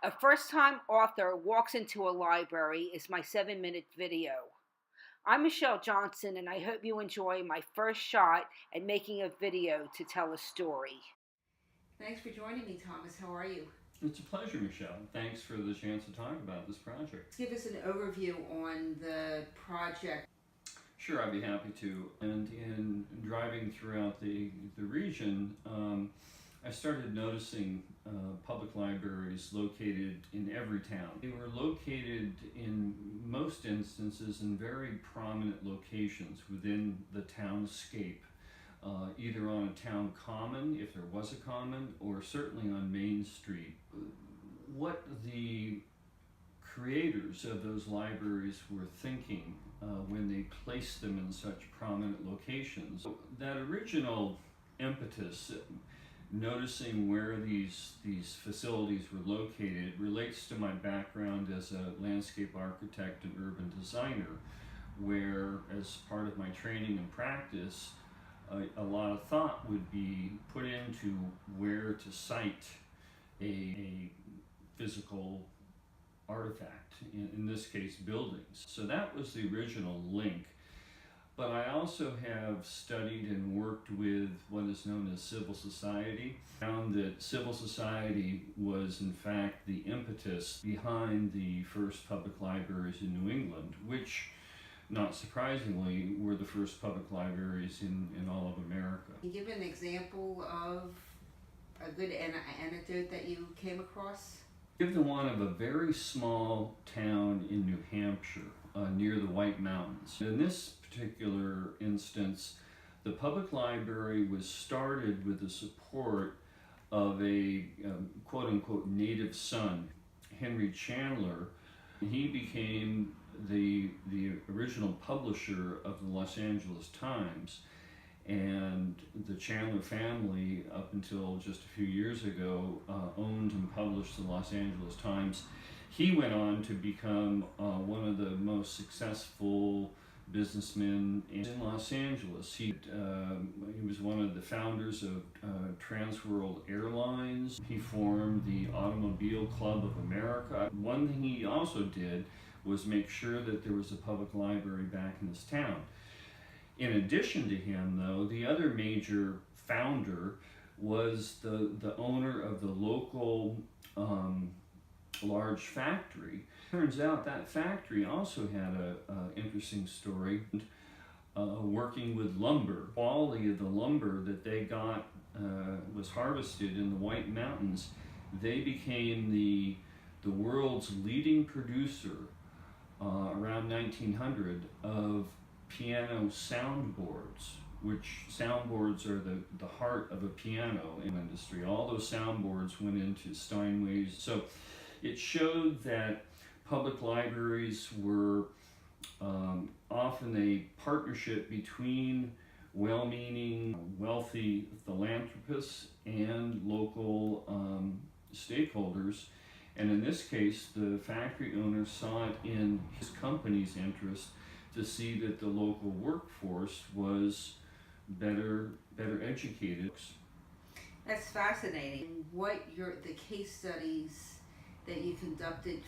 A first-time author walks into a library is my 7-minute video. I'm Michelle Johnson, and I hope you enjoy my first shot at making a video to tell a story. Thanks for joining me, Thomas. How are you? It's a pleasure, Michelle. Thanks for the chance to talk about this project. Give us an overview on the project. Sure, I'd be happy to. And in driving throughout the region, I started noticing public libraries located in every town. They were located in most instances in very prominent locations within the townscape, either on a town common, if there was a common, or certainly on Main Street. What the creators of those libraries were thinking when they placed them in such prominent locations. That original impetus, noticing where these facilities were located, relates to my background as a landscape architect and urban designer, where as part of my training and practice, a lot of thought would be put into where to site a physical artifact, in this case buildings. So that was the original link. But I also have studied and worked with what is known as civil society. Found that civil society was in fact the impetus behind the first public libraries in New England, which, not surprisingly, were the first public libraries in all of America. Can you give an example of a good anecdote that you came across? Give the one of a very small town in New Hampshire, near the White Mountains. In this particular instance, the public library was started with the support of a quote-unquote native son, Henry Chandler. He became the original publisher of the Los Angeles Times, and the Chandler family, up until just a few years ago, owned and published the Los Angeles Times. He went on to become one of the most successful businessmen in Los Angeles. He was one of the founders of Transworld Airlines. He formed the Automobile Club of America. One thing he also did was make sure that there was a public library back in his town. In addition to him, though, the other major founder was the owner of the local large factory. Turns out that factory also had an interesting story, working with lumber. The quality of the lumber that they got was harvested in the White Mountains. They became the world's leading producer around 1900 of piano soundboards, which soundboards are the heart of a piano industry. All those soundboards went into Steinway's. So it showed that public libraries were often a partnership between well-meaning, wealthy philanthropists and local stakeholders. And in this case, the factory owner saw it in his company's interest to see that the local workforce was better educated. That's fascinating. What the case studies that you conducted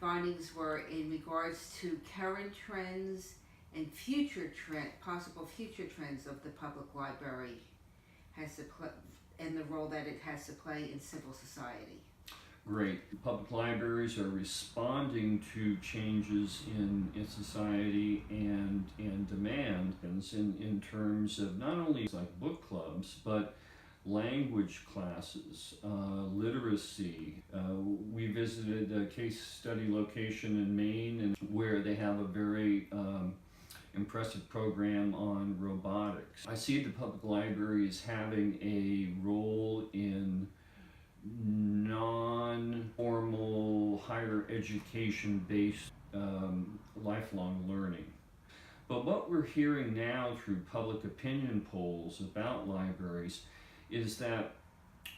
findings were in regards to current trends and possible future trends of the public library and the role that it has to play in civil society. Great. Public libraries are responding to changes in society and demand in terms of not only like book clubs, but language classes, literacy. We visited a case study location in Maine, and where they have a very impressive program on robotics. I see the public library as having a role in non-formal higher education-based lifelong learning. But what we're hearing now through public opinion polls about libraries is that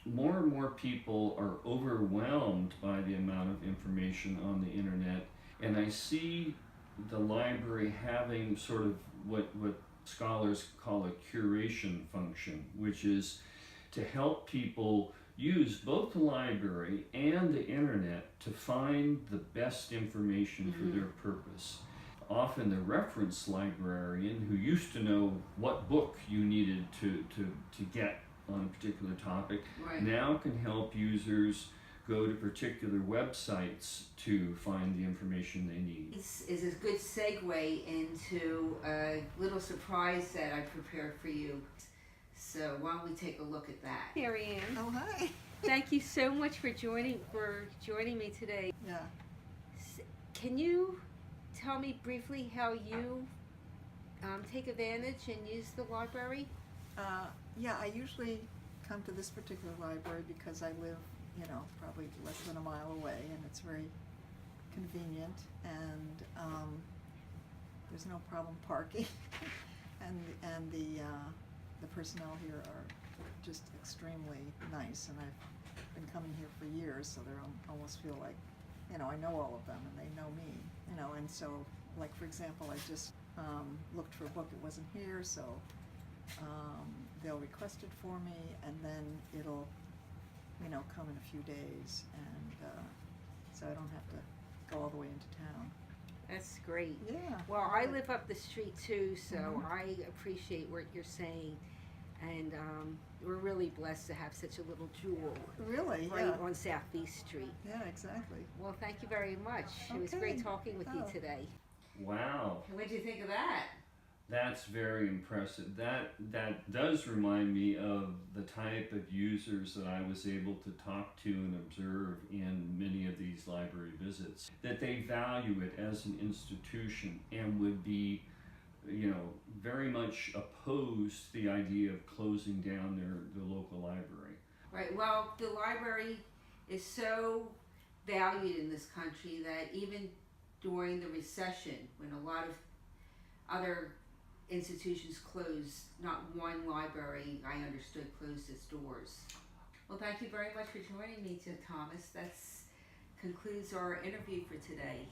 more and more people are overwhelmed by the amount of information on the internet, and I see the library having sort of what scholars call a curation function, which is to help people use both the library and the internet to find the best information for their purpose. Often the reference librarian, who used to know what book you needed to get on a particular topic, Right. now can help users go to particular websites to find the information they need. This is a good segue into a little surprise that I prepared for you. So why don't we take a look at that? Mary Ann, Oh, hi. thank you so much for joining me today. Yeah. Can you tell me briefly how you take advantage and use the library? Yeah, I usually come to this particular library because I live, probably less than a mile away, and it's very convenient, and there's no problem parking, and the personnel here are just extremely nice, and I've been coming here for years, so they're almost feel like, I know all of them, and they know me, and so, like, for example, I just looked for a book, it wasn't here, so they'll request it for me, and then it'll, come in a few days, and so I don't have to go all the way into town. That's great. Yeah. Well, I live up the street too, so Mhm. I appreciate what you're saying, and we're really blessed to have such a little jewel Really? right Yeah. on Southeast Street. Yeah, exactly. Well, thank you very much. It was great Okay. talking with you Oh. today. Wow, What do you think of that? that's very impressive. That does remind me of the type of users that I was able to talk to and observe in many of these library visits. That they value it as an institution and would be, very much opposed to the idea of closing down their local library. Right, well, the library is so valued in this country that even during the recession, when a lot of other institutions closed, not one library, I understood, closed its doors. Well, thank you very much for joining me, Thomas. That concludes our interview for today.